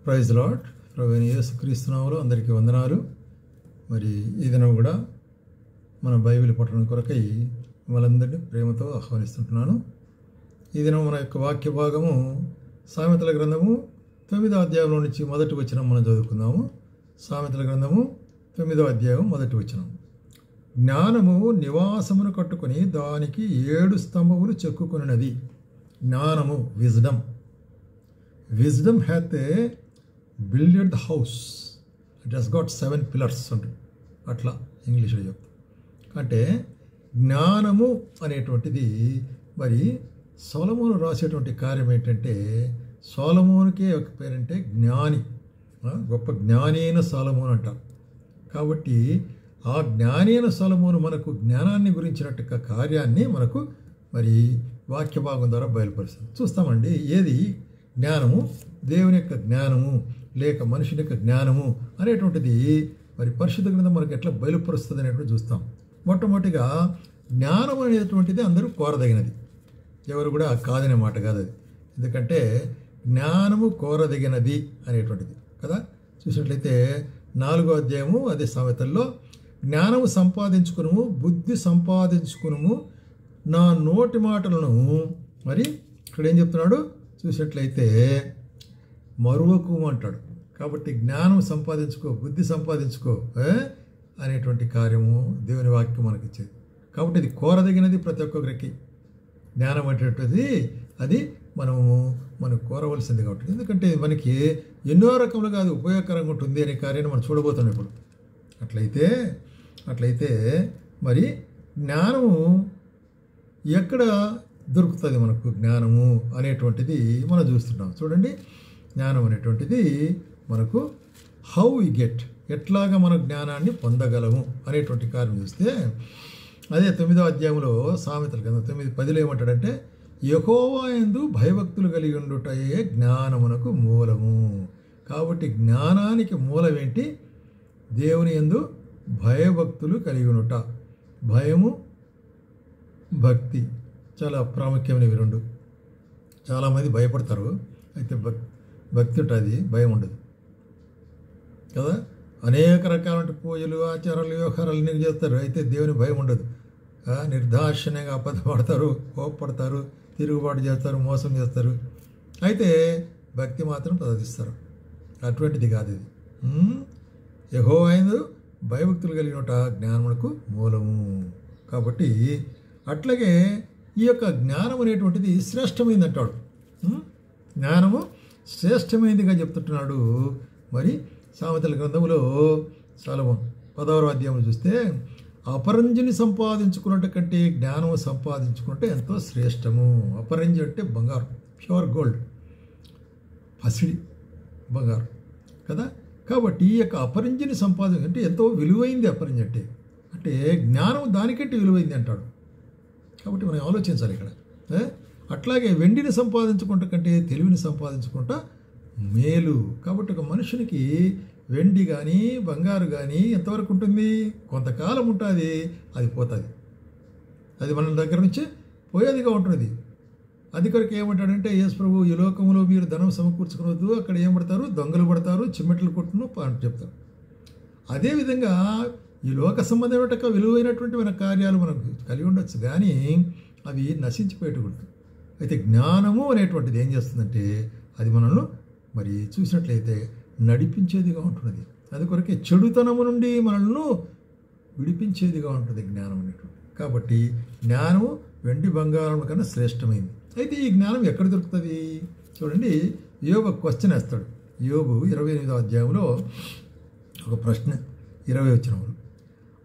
Praise lord. ప్రభువైన యేసుక్రీస్తు నామములో అందరికీ వందనాలు. మరి ఈ దినం కూడా మన బైబిల్ పఠనం కొరకై మిమ్మల్ందరినీ ప్రేమతో ఆహ్వానిస్తుంటున్నాను. ఈ దినం మన యొక్క వాక్య భాగము సామెతల గ్రంథము 9వ అధ్యాయంలో నుంచి మొదటి వచనం మనం చదువుకుందాము. సామెతల గ్రంథము 9వ అధ్యాయం మొదటి వచనం. జ్ఞానము నివాసమును కట్టుకొని దానికి 7 స్తంభములు చెక్కుకొనినది. జ్ఞానము wisdom hath builded the house, it has got 7 pillars ఉంటుంది. అట్లా ఇంగ్లీష్లో చెప్తాం. అంటే జ్ఞానము అనేటువంటిది మరి సొలొమోను రాసేటువంటి కార్యం ఏంటంటే, సొలొమోనుకే ఒక పేరంటే జ్ఞాని, గొప్ప జ్ఞాని అయిన సొలొమోను అంటారు. కాబట్టి ఆ జ్ఞాని అయిన సొలొమోను మనకు జ్ఞానాన్ని గురించినట్టు కార్యాన్ని మనకు మరి వాక్య భాగం ద్వారా బయలుపరుస్తుంది. చూస్తామండి. ఏది జ్ఞానము, దేవుని యొక్క జ్ఞానము లేక మనుషుని యొక్క జ్ఞానము అనేటువంటిది మరి పరిశుద్ధ గ్రంథం మనకు ఎట్లా బయలుపరుస్తుంది అనేటువంటి చూస్తాం. మొట్టమొదటిగా జ్ఞానం అనేటువంటిది అందరూ కోరదగినది, ఎవరు కూడా కాదనే మాట కాదు అది. ఎందుకంటే జ్ఞానము కోరదగినది అనేటువంటిది కదా. చూసినట్లయితే 4వ అధ్యాయము అదే సామెతల్లో, జ్ఞానము సంపాదించుకును, బుద్ధి సంపాదించుకును, నా నోటి మాటలను మరి ఇక్కడ ఏం చెప్తున్నాడు చూసినట్లయితే మరువకు అంటాడు. కాబట్టి జ్ఞానం సంపాదించుకో, బుద్ధి సంపాదించుకో అనేటువంటి కార్యము దేవుని వాక్యం మనకి ఇచ్చేది. కాబట్టి ఇది కోరదగినది ప్రతి ఒక్కరికి. జ్ఞానం అనేటువంటిది అది మనం కోరవలసిందిగా ఉంటుంది. ఎందుకంటే మనకి ఎన్నో రకములుగా అది ఉపయోగకరంగా ఉంటుంది అనే కార్యాన్ని మనం చూడబోతున్నాం ఇప్పుడు. అట్లయితే మరి జ్ఞానము ఎక్కడ దొరుకుతుంది మనకు? జ్ఞానము అనేటువంటిది మనం చూస్తున్నాం. చూడండి, జ్ఞానం అనేటువంటిది మనకు హౌ వి గెట్, ఎట్లాగా మన జ్ఞానాన్ని పొందగలము అనేటువంటి కార్యం చూస్తే, అదే 9వ అధ్యాయంలో సామెతల కింద 9:10 ఏమంటాడంటే, యెహోవా యందు భయభక్తులు కలిగి ఉండుటయే జ్ఞానమునకు మూలము. కాబట్టి జ్ఞానానికి మూలం ఏంటి? దేవుని యందు భయభక్తులు కలిగి ఉండుట. భయము, భక్తి చాలా ప్రాముఖ్యమైనవి రెండు. చాలామంది భయపడతారు, అయితే భక్తి ఉంటుంది, భయం ఉండదు కదా. అనేక రకాల పూజలు, ఆచారాలు, వ్యవహారాలు అన్నీ చేస్తారు, అయితే దేవుని భయం ఉండదు. నిర్దాక్షిణ్యంగా అబద్ధపడతారు, కోపపడతారు, తిరుగుబాటు చేస్తారు, మోసం చేస్తారు, అయితే భక్తి మాత్రం ప్రదర్శిస్తారు. అటువంటిది కాదు ఇది. యెహోవా యందు భయభక్తులు కలిగినట జ్ఞానమునకు మూలము. కాబట్టి అట్లాగే ఈ యొక్క జ్ఞానం అనేటువంటిది శ్రేష్టమైంది అంటాడు. జ్ఞానము శ్రేష్టమైనదిగా చెప్తుంటున్నాడు. మరి సామెతల గ్రంథంలో సొలొమోను 10వ అధ్యాయం చూస్తే, అపరంజిని సంపాదించుకున్నట్టు కంటే జ్ఞానము సంపాదించుకుంటే ఎంతో శ్రేష్టము. అపరంజి అంటే బంగారం, ప్యూర్ గోల్డ్, పసిడి బంగారం కదా. కాబట్టి ఈ యొక్క అపరంజిని అంటే ఎంతో విలువైంది. అపరంజి అంటే జ్ఞానం దానికంటే విలువైంది అంటాడు. కాబట్టి మనం ఆలోచించాలి ఇక్కడ. అట్లాగే వెండిని సంపాదించుకుంటా కంటే తెలివిని సంపాదించుకుంటా మేలు. కాబట్టి ఒక మనుషునికి వెండి కానీ బంగారు కానీ ఎంతవరకు ఉంటుంది? కొంతకాలం ఉంటుంది, అది పోతుంది, అది మన దగ్గర నుంచి పోయేదిగా ఉంటుంది. అది కొరకు ఏమంటాడంటే, యేసు ప్రభు, ఈ లోకంలో మీరు ధనం సమకూర్చుకునవద్దు, అక్కడ ఏం పడతారు? దొంగలు పడతారు, చిమ్మెట్లు కొట్టును అని చెప్తారు. అదేవిధంగా ఈ లోక సంబంధమైన విలువైనటువంటి మన కార్యాలు మనకు కలిగి ఉండొచ్చు, కానీ అవి నశించిపోయేటప్పుడు. అయితే జ్ఞానము అనేటువంటిది ఏం చేస్తుందంటే, అది మనల్ని మరి చూసినట్లయితే నడిపించేదిగా ఉంటున్నది. అది కొరకే చెడుతనము నుండి మనల్ని విడిపించేదిగా ఉంటుంది జ్ఞానం అనేటువంటి. కాబట్టి జ్ఞానము వెండి బంగారం కన్నా శ్రేష్టమైంది. అయితే ఈ జ్ఞానం ఎక్కడ దొరుకుతుంది? చూడండి, యోబు క్వశ్చన్ వేస్తాడు. యోబు 28వ అధ్యాయంలో ఒక ప్రశ్న, 20వ వచనంలో,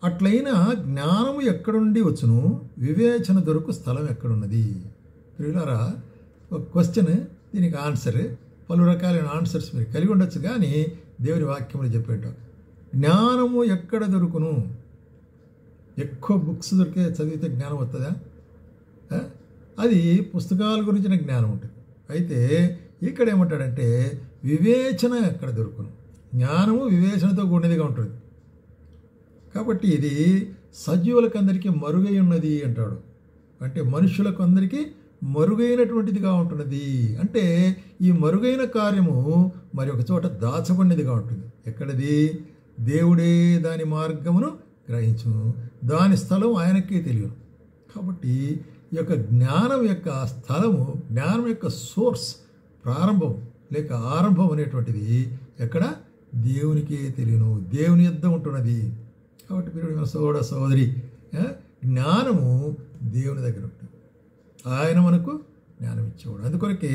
అట్లయినా జ్ఞానము ఎక్కడ నుండి వచ్చును, వివేచన దొరుకు స్థలం ఎక్కడున్నది? ప్రియులారా, ఒక క్వశ్చన్, దీనికి ఆన్సర్, పలు రకాలైన ఆన్సర్స్ మీరు కలిగి ఉండొచ్చు, కానీ దేవుని వాక్యంలో చెప్పేటాం. జ్ఞానము ఎక్కడ దొరుకును? ఎక్కువ బుక్స్ దొరికే చదివితే జ్ఞానం వస్తుందా? అది పుస్తకాల గురించిన జ్ఞానం ఉంటుంది. అయితే ఇక్కడ ఏమంటాడంటే, వివేచన ఎక్కడ దొరుకును? జ్ఞానము వివేచనతో కూడినదిగా ఉంటుంది. కాబట్టి ఇది సజీవులకు అందరికీ మరుగై ఉన్నది అంటాడు. అంటే మనుషులకు అందరికీ మరుగైనటువంటిదిగా ఉంటున్నది. అంటే ఈ మరుగైన కార్యము మరి ఒక చోట దాచబడినదిగా ఉంటుంది. ఎక్కడిది? దేవుడే దాని మార్గమును గ్రహించును, దాని స్థలం ఆయనకే తెలియను. కాబట్టి ఈ యొక్క జ్ఞానం యొక్క స్థలము, జ్ఞానం యొక్క సోర్స్, ప్రారంభం లేక ఆరంభం అనేటువంటిది ఎక్కడ? దేవునికే తెలియను, దేవుని యొద్ద ఉంటున్నది. కాబట్టి మీరు సోదర సోదరి, జ్ఞానము దేవుని దగ్గర ఉంటుంది. ఆయన మనకు జ్ఞానం ఇచ్చేవాడు. అందుకొరకే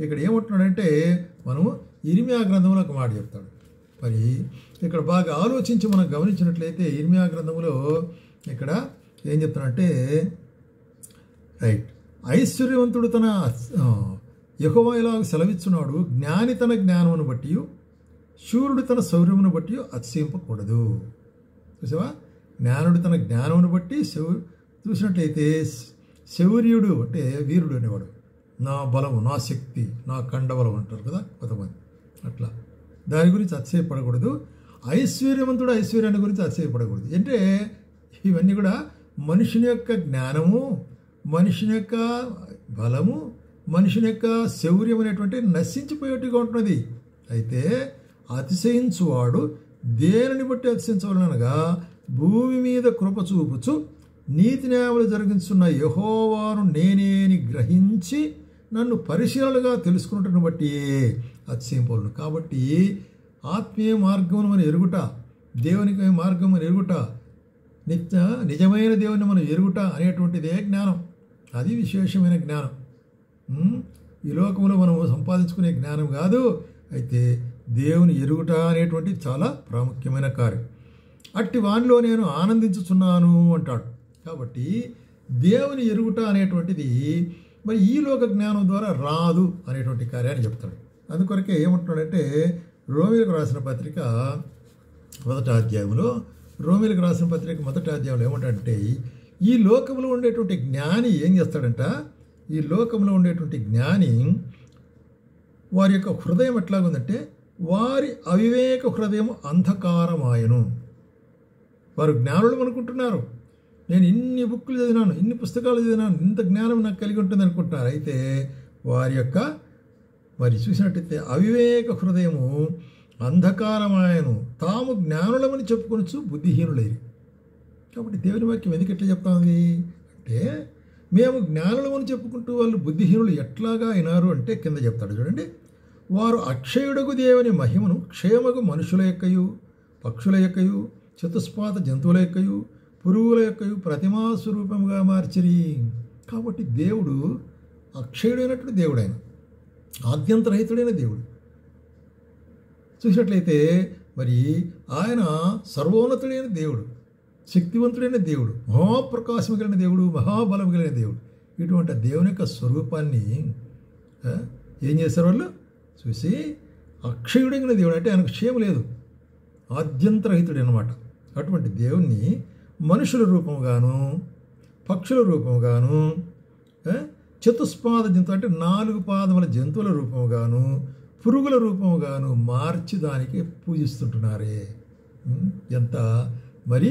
ఇక్కడ ఏమంటున్నాడంటే, మనము ఇర్మియా గ్రంథంలో ఒక మాట చెప్తాడు. మరి ఇక్కడ బాగా ఆలోచించి మనం గమనించినట్లయితే ఇర్మియా గ్రంథంలో ఇక్కడ ఏం చెప్తానంటే, రైట్, ఐశ్వర్యవంతుడు తన యెహోవా ఇలాగ సెలవిస్తున్నాడు, జ్ఞాని తన జ్ఞానమును బట్టి, శూరుడు తన శౌర్యమును బట్టి అతిశయింపకూడదు. చూసావా? జ్ఞానుడు తన జ్ఞానమును బట్టి చూసినట్లయితే శౌర్యుడు అంటే వీరుడు అనేవాడు, నా బలము, నా శక్తి, నా కండబలం అంటారు కదా కొంతమంది, అట్లా దాని గురించి అతిశయపడకూడదు. ఐశ్వర్యవంతుడు ఐశ్వర్యాన్ని గురించి అతిశయపడకూడదు. అంటే ఇవన్నీ కూడా మనుషుని యొక్క జ్ఞానము, మనుషుని యొక్క బలము, మనుషుని యొక్క శౌర్యం అనేటువంటి నశించిపోయేట్టుగా ఉంటున్నది. అయితే అతిశయించువాడు దేనిని బట్టి అతిశయించవలనగా, భూమి మీద కృప చూపుచు నీతి న్యాయములు జరిగించున్న యెహోవాను నేనేని గ్రహించి నన్ను పరిశీలనగా తెలుసుకున్నట్టును బట్టి అతిశయింపవలను. కాబట్టి ఆత్మీయ మార్గమును మనం ఎరుగుట, దేవునికి మార్గం మనం ఎరుగుట, నిజమైన దేవుని మనం ఎరుగుట అనేటువంటిదే జ్ఞానం. అది విశేషమైన జ్ఞానం. ఈ లోకంలో మనం సంపాదించుకునే జ్ఞానం కాదు. అయితే దేవుని ఎరుగుట అనేటువంటిది చాలా ప్రాముఖ్యమైన కార్యం. అట్టి వానిలో నేను ఆనందించుచున్నాను అంటాడు. కాబట్టి దేవుని ఎరుగుట అనేటువంటిది మరి ఈ లోక జ్ఞానం ద్వారా రాదు అనేటువంటి కార్యాన్ని చెప్తాడు. అందుకొరకే ఏమంటున్నాడంటే, రోమీలకు రాసిన పత్రిక మొదటి అధ్యాయంలో ఏమంటాడంటే, ఈ లోకంలో ఉండేటువంటి జ్ఞాని ఏం చేస్తాడంట, ఈ లోకంలో ఉండేటువంటి జ్ఞాని వారి యొక్క హృదయం ఎట్లాగుందంటే, వారి అవివేక హృదయం అంధకారమాయను. వారు జ్ఞానులు అనుకుంటున్నారు, నేను ఇన్ని బుక్కులు చదివినాను, ఇన్ని పుస్తకాలు చదివినాను, ఇంత జ్ఞానం నాకు కలిగి ఉంటుంది అనుకుంటున్నారు. అయితే వారి యొక్క మరి చూసినట్టయితే అవివేక హృదయము అంధకారమాయను, తాము జ్ఞానులమని చెప్పుకొనొచ్చు బుద్ధిహీనులైరి. కాబట్టి దేవుని వాక్యం ఎందుకు ఎట్లా చెప్తాంది అంటే, మేము జ్ఞానులమని చెప్పుకుంటూ వాళ్ళు బుద్ధిహీనులు ఎట్లాగా అయినారు అంటే కింద చెప్తాడు చూడండి, వారు అక్షయుడగు దేవుని మహిమను క్షేమగు మనుషుల యొక్కయు, పక్షుల యొక్కయు, చతుష్పాత జంతువుల యొక్కయు, పురుగుల యొక్కయు ప్రతిమా స్వరూపముగా మార్చిరి. కాబట్టి దేవుడు అక్షయుడైనటువంటి దేవుడు, ఆయన ఆద్యంతరహితుడైన దేవుడు. చూసినట్లయితే మరి ఆయన సర్వోన్నతుడైన దేవుడు, శక్తివంతుడైన దేవుడు, మహాప్రకాశం కలిగిన దేవుడు, మహాబలం కలిగిన దేవుడు. ఇటువంటి దేవుని యొక్క స్వరూపాన్ని ఏం చేశారు వాళ్ళు చూసి, అక్షయుడైన దేవుడు అంటే ఆయనకు క్షేమ లేదు, ఆద్యంతరహితుడు అనమాట. అటువంటి దేవుణ్ణి మనుషుల రూపంగాను, పక్షుల రూపంగాను, చతుష్పాద జంతువు అంటే 4 పాదముల జంతువుల రూపంగాను, పురుగుల రూపంగాను మార్చి దానికి పూజిస్తుంటున్నారే. ఎంత మరి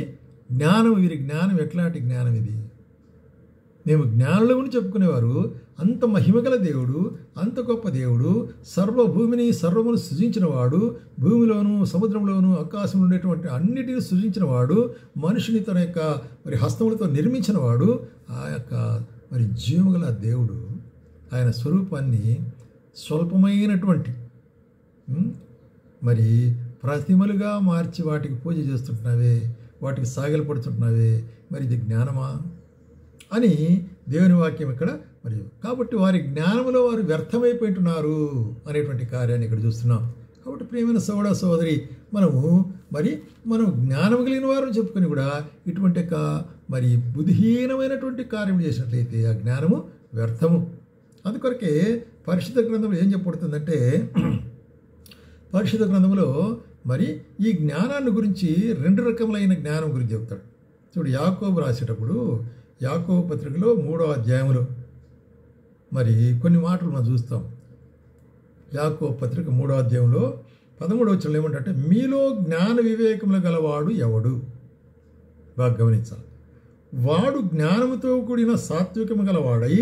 జ్ఞానం, వీరి జ్ఞానం ఎట్లాంటి జ్ఞానం ఇది! మేము జ్ఞానులమని చెప్పుకునేవారు, అంత మహిమగల దేవుడు, అంత గొప్ప దేవుడు, సర్వభూమిని సర్వమును సృజించినవాడు, భూమిలోను సముద్రంలోను ఆకాశంలో ఉండేటువంటి అన్నిటిని సృజించినవాడు, మనిషిని తన యొక్క మరి హస్తములతో నిర్మించినవాడు, ఆ యొక్క మరి జీవగల దేవుడు ఆయన స్వరూపాన్ని స్వల్పమైనటువంటి మరి ప్రతిమలుగా మార్చి వాటికి పూజ చేస్తుంటున్నావే, వాటికి సాగిలపడుతుంటున్నావే, మరి ఇది జ్ఞానమా అని దేవుని వాక్యం ఇక్కడ. మరి కాబట్టి వారి జ్ఞానంలో వారు వ్యర్థమైపోయింటున్నారు అనేటువంటి కార్యాన్ని ఇక్కడ చూస్తున్నాం. కాబట్టి ప్రియమైన సోదర సోదరి, మనం జ్ఞానం కలిగిన వారు చెప్పుకొని కూడా ఇటువంటి మరి బుద్ధిహీనమైనటువంటి కార్యం చేసినట్లయితే ఆ జ్ఞానము వ్యర్థము. అందుకొరకే పరిశుద్ధ గ్రంథంలో ఏం చెప్పబడుతుందంటే, పరిశుద్ధ గ్రంథంలో మరి ఈ జ్ఞానాన్ని గురించి 2 రకములైన జ్ఞానం గురించి చెప్తాడు. చూడు, యాకోబు రాసేటప్పుడు యాకోబు పత్రికలో 3వ అధ్యాయంలో మరి కొన్ని మాటలు మనం చూస్తాం. యాకోబు పత్రిక 3వ అధ్యాయంలో 13వ వచనంలో ఏమంటే, మీలో జ్ఞాన వివేకములు గలవాడు ఎవడు? బాగా గమనించాలి. వాడు జ్ఞానముతో కూడిన సాత్వికము గలవాడై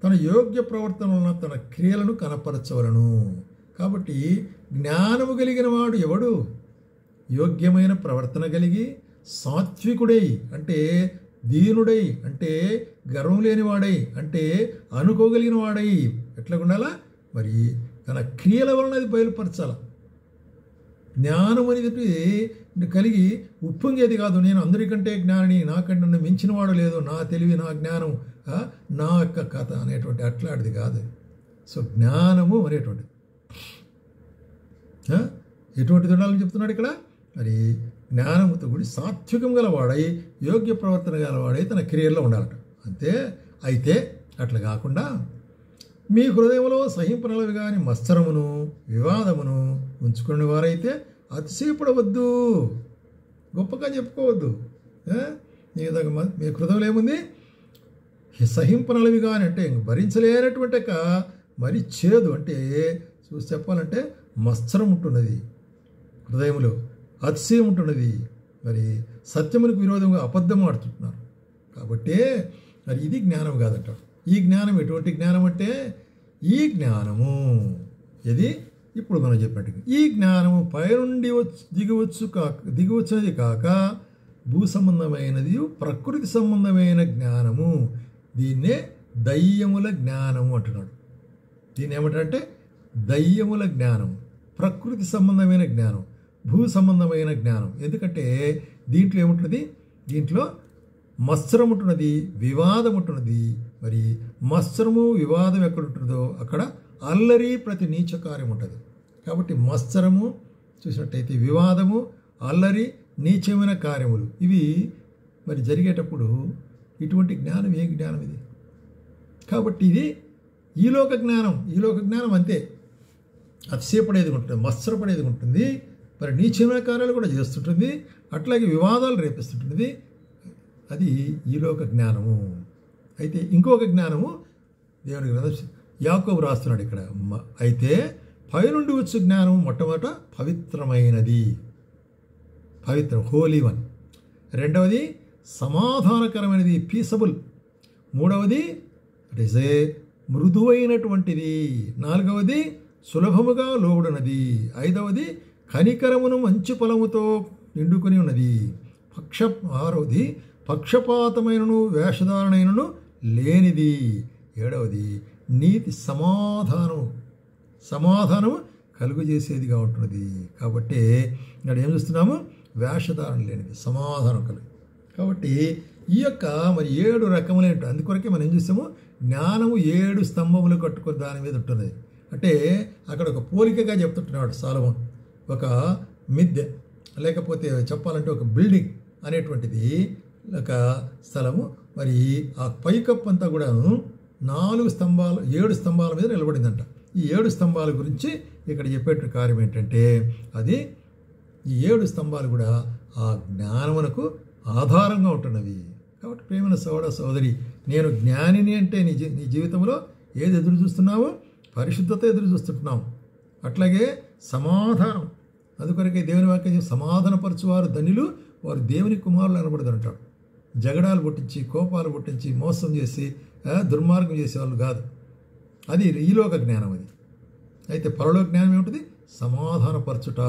తన యోగ్య ప్రవర్తన వలన తన క్రియలను కనపరచవలను. కాబట్టి జ్ఞానము కలిగిన వాడు ఎవడు? యోగ్యమైన ప్రవర్తన కలిగి సాత్వికుడై అంటే దీనుడై అంటే గర్వం లేనివాడై అంటే అనుకోగలిగిన వాడై ఎట్లా ఉండాలా? మరి తన క్రియల వలన అది బయలుపరచాల. జ్ఞానం అనేది కలిగి ఉప్పొంగేది కాదు. నేను అందరికంటే జ్ఞాని, నాకంటే నన్ను మించిన వాడు లేదు, నా తెలివి నా జ్ఞానం నా యొక్క కథ అనేటువంటి అట్లాంటిది కాదు. సో జ్ఞానము అనేటువంటిది ఎటువంటిది ఉండాలని చెప్తున్నాడు ఇక్కడ. మరి జ్ఞానముతో కూడి సాత్వికం గలవాడై యోగ్య ప్రవర్తన గలవాడై తన క్రియల్లో ఉండాలట. అంతే. అయితే అట్లా కాకుండా మీ హృదయంలో సహింపనలవి కానీ మత్సరమును వివాదమును ఉంచుకునే వారైతే అతిశయపడవద్దు, గొప్పగా చెప్పుకోవద్దు. ఈ విధంగా మీ హృదయంలో ఏముంది? సహింపనలవి కానీ అంటే భరించలేనటువంటి మరి చేదు అంటే చూసి చెప్పాలంటే మత్సరం ఉంటున్నది హృదయంలో, అతిశయం ఉంటున్నది. మరి సత్యమునికి విరోధంగా అబద్ధం ఆడుతుంటున్నారు. కాబట్టి మరి ఇది జ్ఞానం కాదంటారు. ఈ జ్ఞానం ఎటువంటి జ్ఞానం అంటే ఈ జ్ఞానము ఇది ఇప్పుడు మనం చెప్పినట్టు ఈ జ్ఞానము పైనుండి దిగివచ్చినది కాక భూ సంబంధమైనది ప్రకృతి సంబంధమైన జ్ఞానము. దీన్నే దయ్యముల జ్ఞానము అంటున్నాడు. దీన్ని ఏమంటారంటే దయ్యముల జ్ఞానం, ప్రకృతి సంబంధమైన జ్ఞానం, భూ సంబంధమైన జ్ఞానం. ఎందుకంటే దీంట్లో ఏముంటుంది? దీంట్లో మత్సరం ఉంటున్నది, వివాదం ఉంటున్నది. మరి మత్సరము వివాదం ఎక్కడ ఉంటుందో అక్కడ అల్లరి ప్రతి నీచ కార్యం ఉంటుంది. కాబట్టి మత్సరము చూసినట్టయితే వివాదము, అల్లరి, నీచమైన కార్యములు ఇవి మరి జరిగేటప్పుడు ఇటువంటి జ్ఞానం ఏ జ్ఞానం ఇది? కాబట్టి ఇది ఈలోక జ్ఞానం. ఈలోక జ్ఞానం అంతే, అతిశయపడేది ఉంటుంది, మత్సరపడేది ఉంటుంది, మరి నీచమైన కార్యాలు కూడా చేస్తుంటుంది, అట్లాగే వివాదాలు రేపిస్తుంటుంది. అది ఈలోక జ్ఞానము. అయితే ఇంకొక జ్ఞానము దేవునికి యాకోబు రాస్తున్నాడు ఇక్కడ. అయితే పైనుండి వచ్చు జ్ఞానం మొట్టమొదట పవిత్రమైనది, పవిత్రం, హోలీ వన్. రెండవది సమాధానకరమైనది, పీసబుల్. మూడవది అంటే మృదువైనటువంటిది. నాలుగవది సులభముగా లోబడినది. ఐదవది కనికరమును మంచి ఫలముతో నిండుకొని ఉన్నది. ఆరవది పక్షపాతమైనను వేషధారణైనను లేనిది. ఏడవది నీతి సమాధానము కలుగజేసేదిగా ఉంటున్నది. కాబట్టి ఇక్కడ ఏం చూస్తున్నాము? వేషధారణ లేనిది, సమాధానం కలుగు. కాబట్టి ఈ యొక్క మరి 7 రకములైన, అందుకొరకే మనం ఏం చూస్తాము? జ్ఞానము 7 స్తంభములు కట్టుకొని దాని మీద ఉంటున్నది. అంటే అక్కడ ఒక పోలికగా చెప్తుంటున్నాడు సొలొమోను. ఒక మిద్దె లేకపోతే చెప్పాలంటే ఒక బిల్డింగ్ అనేటువంటిది ఒక స్థలము. మరి ఆ పైకప్పు అంతా కూడా 7 స్తంభాల మీద నిలబడిందంట. ఈ 7 స్తంభాల గురించి ఇక్కడ చెప్పేట కార్యం ఏంటంటే అది ఈ 7 స్తంభాలు కూడా ఆ జ్ఞానమునకు ఆధారంగా ఉంటున్నవి. కాబట్టి ప్రేమైన సోదరి, నేను జ్ఞానిని అంటే నీ జీవితంలో ఏది ఎదురు చూస్తున్నావు? పరిశుద్ధత ఎదురు చూస్తుంటున్నావు. అట్లాగే సమాధానం. అందుకొరకే దేవుని వాక్యం సమాధానపరచువారు ధన్యులు, వారు దేవుని కుమారులు అనబడతారు అంటాడు. జగడాలు పుట్టించి, కోపాలు పుట్టించి, మోసం చేసి, దుర్మార్గం చేసేవాళ్ళు కాదు. అది ఈలోక జ్ఞానం. అది అయితే పరలోక జ్ఞానం ఏమిటిది? సమాధానపరచుట.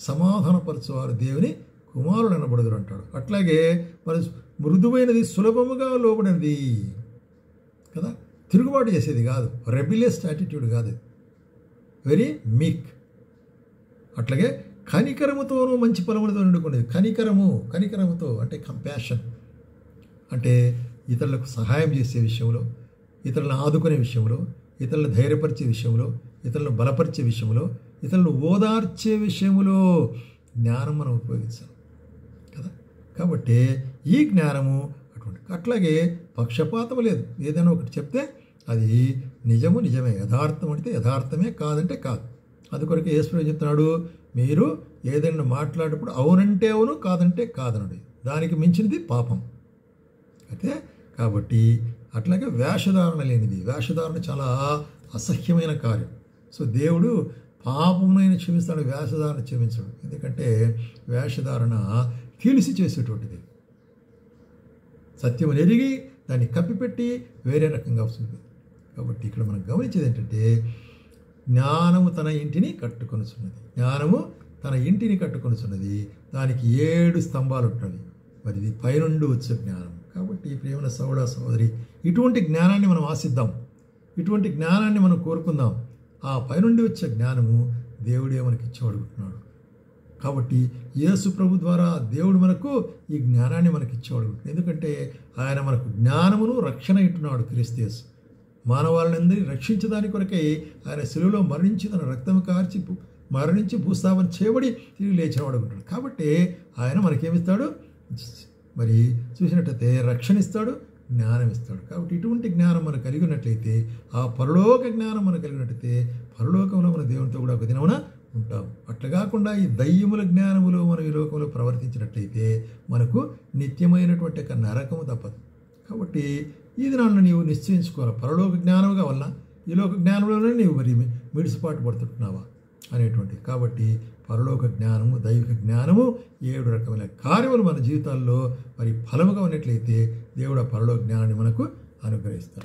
సమాధానపరచువారు దేవుని కుమారులు అనబడదురు అంటాడు. అట్లాగే మరి మృదువైనది, సులభముగా లోబడినది కదా, తిరుగుబాటు చేసేది కాదు, రెబిలియస్ యాటిట్యూడ్ కాదు, వెరీ మీక్. అట్లాగే కనికరముతోనూ మంచి ఫలములతో నిండుకునేది. కనికరముతో అంటే కంపాషన్, అంటే ఇతరులకు సహాయం చేసే విషయంలో, ఇతరులను ఆదుకునే విషయంలో, ఇతరులను ధైర్యపరిచే విషయంలో, ఇతరులను బలపరిచే విషయంలో, ఇతరులను ఓదార్చే విషయంలో జ్ఞానం మనం ఉపయోగించాలి కదా. కాబట్టి ఈ జ్ఞానము అటువంటి. అట్లాగే పక్షపాతం లేదు. ఏదైనా ఒకటి చెప్తే అది నిజమే, యథార్థం అంటే యథార్థమే, కాదంటే కాదు. అందుకొరకు యేసు చెప్తున్నాడు, మీరు ఏదైనా మాట్లాడేటప్పుడు అవునంటే అవును, కాదంటే కాదనండి. దానికి మించినది పాపం. అయితే కాబట్టి అట్లాగే వేషధారణ లేనిది. వేషధారణ చాలా అసహ్యమైన కార్యం. సో దేవుడు పాపమునైన క్షమిస్తాడు, వేషధారణ క్షమించడు. ఎందుకంటే వేషధారణ కీలిసి చేసేటువంటిది. సత్యము ఎరిగి దాన్ని కప్పిపెట్టి వేరే రకంగా వస్తుంది. కాబట్టి ఇక్కడ మనం గమనించేది ఏంటంటే జ్ఞానము తన ఇంటిని కట్టుకొనుచున్నది. జ్ఞానము తన ఇంటిని కట్టుకొనుచున్నది. దానికి 7 స్తంభాలు ఉంటున్నవి. మరి ఇది పైనుండి వచ్చే జ్ఞానం. కాబట్టి ప్రియమైన సోదర సోదరి, ఇటువంటి జ్ఞానాన్ని మనం ఆశిద్దాం, ఇటువంటి జ్ఞానాన్ని మనం కోరుకుందాం. ఆ పైనుండి వచ్చే జ్ఞానము దేవుడే మనకి ఇచ్చేవాడుకుంటున్నాడు. కాబట్టి యేసు ప్రభు ద్వారా దేవుడు మనకు ఈ జ్ఞానాన్ని మనకి ఇచ్చేవాడుకుంటున్నాడు. ఎందుకంటే ఆయన మనకు జ్ఞానమును రక్షణ ఇట్టున్నాడు. క్రీస్తు యేసు మానవాళ్ళందరినీ రక్షించడానికి కొరకై ఆయన శిలువలో మరణించి తన రక్తం కార్చి మరణించి భూస్థాపన చేయబడి తిరిగి లేచిన వాడుకుంటాడు. కాబట్టి ఆయన మనకేమిస్తాడు? మరి చూసినట్టయితే రక్షణ ఇస్తాడు, జ్ఞానం ఇస్తాడు. కాబట్టి ఇటువంటి జ్ఞానం మనకు కలిగినట్లయితే, ఆ పరలోక జ్ఞానం మనకు కలిగినట్లయితే పరలోకంలో మన దేవునితో కూడా ఒక దినమున ఉంటాం. అట్లా కాకుండా ఈ దయ్యముల జ్ఞానములో మనం ఈ లోకంలో ప్రవర్తించినట్లయితే మనకు నిత్యమైనటువంటి ఒక నరకము తప్పదు. కాబట్టి ఈ దినాన్ని నీవు నిశ్చయించుకోవాలి, పరలోక జ్ఞానం కావాలన్నా ఈ లోక జ్ఞానంలోనే నీవు మరి మిడిసిపాటు పడుతుంటున్నావా అనేటువంటిది. కాబట్టి పరలోక జ్ఞానము, దైవిక జ్ఞానము 7 రకమైన కార్యములు మన జీవితాల్లో మరి ఫలముగా ఉన్నట్లయితే దేవుడు ఆ పరలోక జ్ఞానాన్ని మనకు అనుగ్రహిస్తాడు.